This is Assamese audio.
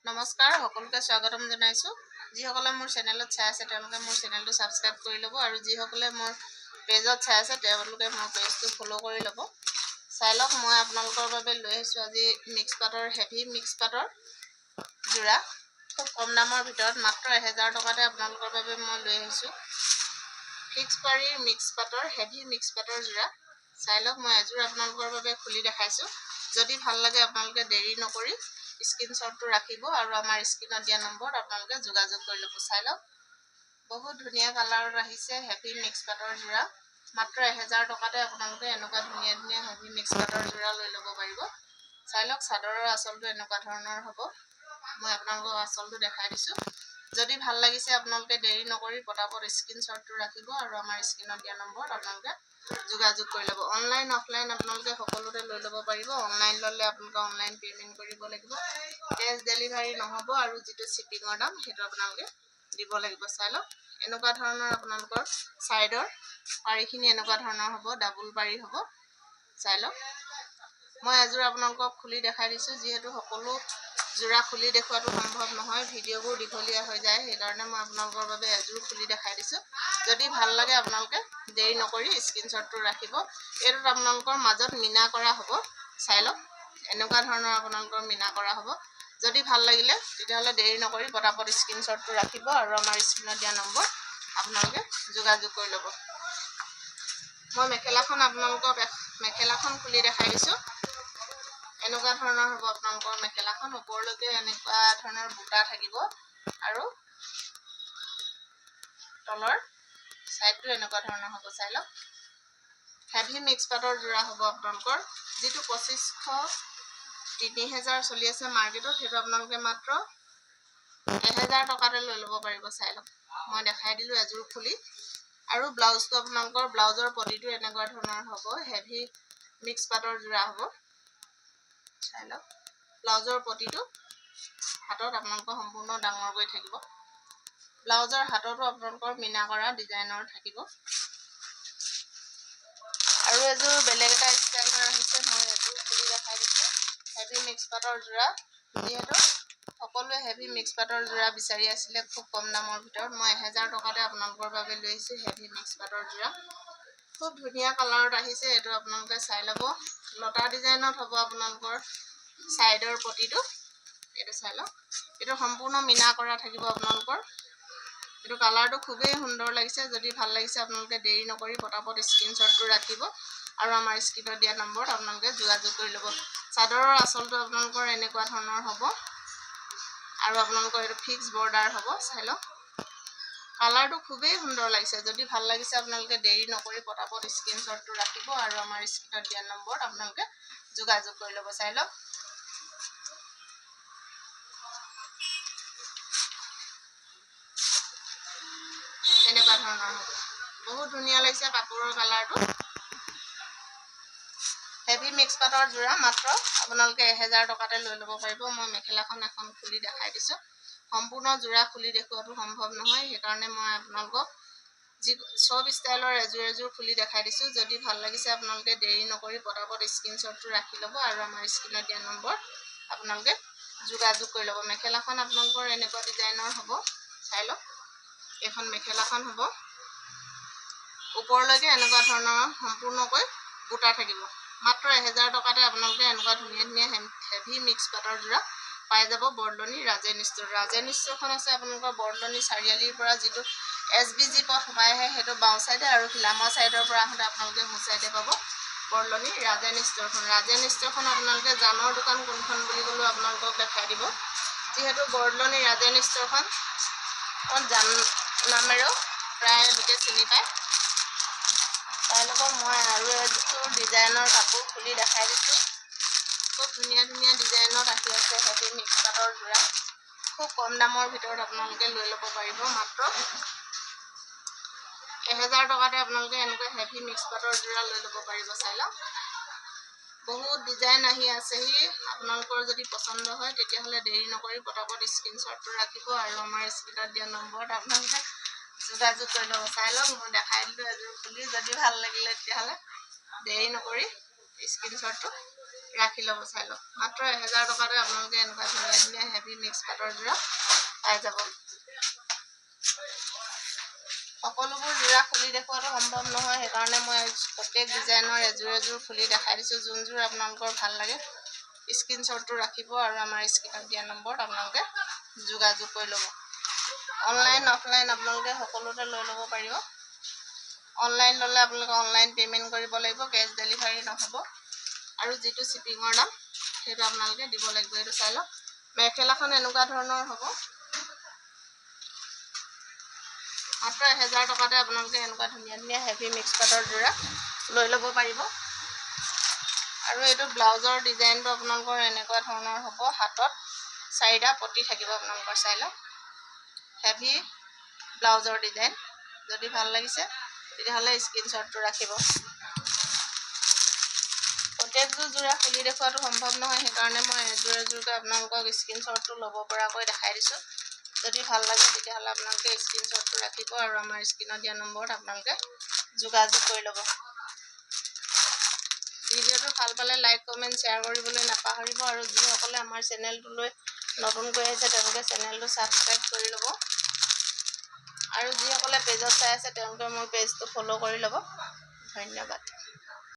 নমস্কাৰ সকলোকে স্বাগতম জনাইছো যিসকলে মোৰ চেনেলত চাই আছে তেওঁলোকে মোৰ চেনেলটো সাবস্ক্ৰাইব কৰি ল'ব আৰু যিসকলে মোৰ পেজত চাই আছে তেওঁলোকে মোৰ পেজটো ফলো কৰি ল'ব চাই লওক মই আপোনালোকৰ বাবে লৈ আহিছো আজি মিক্স পাটৰ হেভি মিক্স পাটৰ জোৰা খুব কম দামৰ ভিতৰত মাত্ৰ 1000 টকাতে আপোনালোকৰ বাবে মই লৈ আহিছো ফিক্স পাৰি মিক্স পাটৰ হেভি মিক্স পাটৰ জোৰা চাই লওক মই এযোৰ আপোনালোকৰ বাবে খুলি দেখাইছো যদি ভাল লাগে আপোনালোকে দেৰি নকৰি স্ক্ৰীনশ্বটটো ৰাখিব আৰু আমাৰ স্ক্ৰীনত দিয়া নম্বৰত আপোনালোকে যোগাযোগ কৰি ল'ব চাই লওক বহুত ধুনীয়া কালাৰত আহিছে হেভি মিক্স পাটৰ জোৰা মাত্ৰ 1000 টকাতে আপোনালোকে এনেকুৱা ধুনীয়া ধুনীয়া হেভি মিক্স পাটৰ জোৰা লৈ ল'ব পাৰিব চাই লওক চাদৰৰ আঁচলটো এনেকুৱা ধৰণৰ হ'ব মই আপোনালোকক আঁচলটো দেখাই দিছো যদি ভাল লাগিছে আপোনালোকে দেৰি নকৰি পটাপট স্ক্ৰীনশ্বটটো ৰাখিব আৰু আমাৰ স্ক্ৰীনত দিয়া নম্বৰত আপোনালোকে যোগাযোগ কৰি ল'ব অনলাইন অফলাইন আপোনালোকে সকলোতে লৈ ল'ব পাৰিব অনলাইন ল'লে আপোনালোকে অনলাইন পেমেন্ট কৰিব লাগিব কেছ ডেলিভাৰী নহ'ব আৰু যিটো শিপিঙৰ দাম সেইটো আপোনালোকে দিব লাগিব চাই লওক এনেকুৱা ধৰণৰ আপোনালোকৰ সাইডৰ পাৰিখিনি এনেকুৱা ধৰণৰ হ'ব ডাবল পাৰি হ'ব চাই লওক মই এযোৰ আপোনালোকক খুলি দেখাই দিছো যিহেতু সকলো জোৰা খুলি দেখুৱাটো সম্ভৱ নহয় ভিডিঅ'বোৰ দীঘলীয়া হৈ যায় সেইকাৰণে মই আপোনালোকৰ বাবে এযোৰ খুলি দেখাই দিছো যদি ভাল লাগে আপোনালোকে দেৰি নকৰি স্ক্ৰীনশ্বটটো ৰাখিব এইটোত আপোনালোকৰ মাজত মিনা কৰা হ'ব চাই লওক এনেকুৱা ধৰণৰ আপোনালোকৰ মিনা কৰা হ'ব যদি ভাল লাগিলে তেতিয়াহ'লে দেৰি নকৰি পটাপট স্ক্ৰীনশ্বটটো ৰাখিব আৰু আমাৰ স্ক্ৰীনত দিয়া নম্বৰ আপোনালোকে যোগাযোগ কৰি ল'ব মই মেখেলাখন আপোনালোকক মেখেলাখন খুলি দেখাই দিছো এনেকুৱা ধৰণৰ হ'ব আপোনালোকৰ মেখেলাখন ওপৰলৈকে এনেকুৱা ধৰণৰ বুটা থাকিব আৰু তলৰ সাইডটো এনেকুৱা ধৰণৰ হ'ব চাই লওক হেভি মিক্স পাটৰ জোৰা হ'ব আপোনালোকৰ যিটো 2500 3000 চলি আছে মাৰ্কেটত সেইটো আপোনালোকে মাত্ৰ 1000 টকাতে লৈ ল'ব পাৰিব চাই লওক মই দেখাই দিলো এযোৰ খুলি আৰু ব্লাউজটো আপোনালোকৰ ব্লাউজৰ পটিটো এনেকুৱা ধৰণৰ হ'ব হেভি মিক্স পাটৰ জোৰা হ'ব চাই লওক ব্লাউজৰ পটিটো হাতত আপোনালোকৰ সম্পূৰ্ণ ডাঙৰ হৈ থাকিব ব্লাউজৰ হাততো আপোনালোকৰ মিনা কৰা ডিজাইনৰ থাকিব আৰু এযোৰ বেলেগ এটা ষ্টাইলৰ আহিছে মই এযোৰ খুলি দেখাই দিছো হেভি মিক্স পাটৰ জোৰা যিহেতু সকলোৱে হেভি মিক্স পাটৰ জোৰা বিচাৰি আছিলে খুব কম দামৰ ভিতৰত মই 1000 টকাতে আপোনালোকৰ বাবে লৈ আহিছো হেভি মিক্স পাটৰ জোৰা খুব ধুনীয়া কালাৰত আহিছে এইটো আপোনালোকে চাই ল'ব লতা ডিজাইনত হ'ব আপোনালোকৰ সাইডৰ পটিটো এইটো চাই লওক এইটো সম্পূৰ্ণ মিনা কৰা থাকিব আপোনালোকৰ এইটো কালাৰটো খুবেই সুন্দৰ লাগিছে যদি ভাল লাগিছে আপোনালোকে দেৰি নকৰি পটাপট স্ক্ৰীনশ্বটটো ৰাখিব আৰু আমাৰ স্ক্ৰীনত দিয়া নম্বৰত আপোনালোকে যোগাযোগ কৰি ল'ব চাদৰৰ আঁচলটো আপোনালোকৰ এনেকুৱা ধৰণৰ হ'ব আৰু আপোনালোকৰ এইটো ফিক্স বৰ্ডাৰ হ'ব চাই লওক কালাৰটো খুবেই সুন্দৰ লাগিছে যদি ভাল লাগিছে আপোনালোকে দেৰি নকৰি পটাপট স্ক্ৰীনশ্বটটো ৰাখিব আৰু আমাৰ স্ক্ৰীনত দিয়া নম্বৰত আপোনালোকে যোগাযোগ কৰি ল'ব চাই লওক এনেকুৱা ধৰণৰ হ'ব বহুত ধুনীয়া লাগিছে কাপোৰৰ কালাৰটো হেভি মিক্স পাটৰ জোৰা মাত্ৰ আপোনালোকে 1000 টকাতে লৈ ল'ব পাৰিব মই মেখেলাখন এখন খুলি দেখাই দিছো সম্পূৰ্ণ জোৰা খুলি দেখুৱাটো সম্ভৱ নহয় সেইকাৰণে মই আপোনালোকক সব ষ্টাইলৰ এযোৰ খুলি দেখাই দিছো যদি ভাল লাগিছে আপোনালোকে দেৰি নকৰি পটাপট স্ক্ৰীনশ্বটটো ৰাখি ল'ব আৰু আমাৰ স্ক্ৰীনত দিয়া নম্বৰ আপোনালোকে যোগাযোগ কৰি ল'ব মেখেলাখন আপোনালোকৰ এনেকুৱা ডিজাইনৰ হ'ব চাই লওক এখন মেখেলাখন হ'ব ওপৰলৈকে এনেকুৱা ধৰণৰ সম্পূৰ্ণকৈ বুটা থাকিব মাত্ৰ 1000 টকাতে আপোনালোকে এনেকুৱা ধুনীয়া ধুনীয়া হেভি মিক্স পাটৰ জোৰা পাই যাব বৰদলনি ৰাজেন ষ্টৰখন আছে আপোনালোকৰ বৰদলনি চাৰিআলিৰ পৰা যিটো SBG পথ সোমাই আহে সেইটো বাওঁ সাইডে আৰু খিলামা সাইডৰ পৰা আহোঁতে আপোনালোকে সোঁ সাইডে পাব বৰদলনি ৰাজেন ষ্টৰখন আপোনালোকে জানৰ দোকান কোনখন বুলি ক'লেও আপোনালোকক দেখাই দিব যিহেতু বৰদলনি ৰাজেন ষ্টৰখন জান নামেৰেও প্ৰায় লোকে চিনি পায় চাই ল'ব মই আৰু এযোৰ ডিজাইনৰ কাপোৰ খুলি দেখাই দিছো খুব ধুনীয়া ধুনীয়া ডিজাইনত আহি আছে হেভি মিক্স পাটৰ জোৰা খুব কম দামৰ ভিতৰত আপোনালোকে লৈ ল'ব পাৰিব মাত্ৰ 1000 টকাতে আপোনালোকে এনেকুৱা হেভি মিক্স পাটৰ জোৰা লৈ ল'ব পাৰিব চাই লওক বহুত ডিজাইন আহি আছেহি আপোনালোকৰ যদি পছন্দ হয় তেতিয়াহ'লে দেৰি নকৰি পটাপট স্ক্ৰীনশ্বটটো ৰাখিব আৰু আমাৰ স্ক্ৰীনত দিয়া নম্বৰত আপোনালোকে যোগাযোগ কৰি ল'ব চাই লওক মই দেখাই দিলো এযোৰ খুলি যদি ভাল লাগিলে তেতিয়াহ'লে দেৰি নকৰি স্ক্ৰীনশ্বটটো ৰাখি ল'ব। চাই লওক মাত্ৰ 1000 টকাতে আপোনালোকে এনেকুৱা ধুনীয়া ধুনীয়া হেভি মিক্স পাটৰ যোৰা পাই যাব। সকলোবোৰ যোৰা খুলি দেখুৱাটো সম্ভৱ নহয়, সেইকাৰণে মই প্ৰত্যেক ডিজাইনৰ এযোৰ এযোৰ খুলি দেখাই দিছোঁ। যোনযোৰ আপোনালোকৰ ভাল লাগে স্ক্ৰীনশ্বটটো ৰাখিব আৰু আমাৰ স্ক্ৰীনত দিয়া নম্বৰত আপোনালোকে যোগাযোগ কৰি ল'ব। অনলাইন অফলাইন আপোনালোকে সকলোতে লৈ ল'ব পাৰিব। অনলাইন ল'লে আপোনালোকে অনলাইন পে'মেণ্ট কৰিব লাগিব, কেছ ডেলিভাৰী নহ'ব। আৰু যিটো শ্বিপিঙৰ দাম সেইটো আপোনালোকে দিব লাগিব। এইটো চাই লওক মেখেলাখন এনেকুৱা ধৰণৰ হ'ব। মাত্ৰ 1000 টকাতে আপোনালোকে এনেকুৱা ধুনীয়া ধুনীয়া হেভি মিক্স পাটৰ যোৰা লৈ ল'ব পাৰিব। আৰু এইটো ব্লাউজৰ ডিজাইনটো আপোনালোকৰ এনেকুৱা ধৰণৰ হ'ব। হাতত 4টা পটি থাকিব আপোনালোকৰ। চাই লওক হেভি ব্লাউজৰ ডিজাইন। যদি ভাল লাগিছে তেতিয়াহ'লে স্ক্ৰীনশ্বটটো ৰাখিব। প্ৰত্যেকযোৰ যোৰা খুলি দেখুৱাটো সম্ভৱ নহয়, সেইকাৰণে মই এযোৰ এযোৰকৈ আপোনালোকক স্ক্ৰীনশ্বটটো ল'ব পৰাকৈ দেখাই দিছোঁ। যদি ভাল লাগে তেতিয়াহ'লে আপোনালোকে স্ক্ৰীনশ্বটটো ৰাখিব আৰু আমাৰ স্ক্ৰীনত দিয়া নম্বৰত আপোনালোকে যোগাযোগ কৰি ল'ব। ভিডিঅ'টো ভাল পালে লাইক কমেণ্ট শ্বেয়াৰ কৰিবলৈ নাপাহৰিব। আৰু যিসকলে আমাৰ চেনেলটোলৈ নতুনকৈ আহিছে তেওঁলোকে চেনেলটো ছাবস্ক্ৰাইব কৰি ল'ব। আৰু যিসকলে পেজত চাই আছে তেওঁলোকে মোৰ পেজটো ফ'ল' কৰি ল'ব। ধন্যবাদ।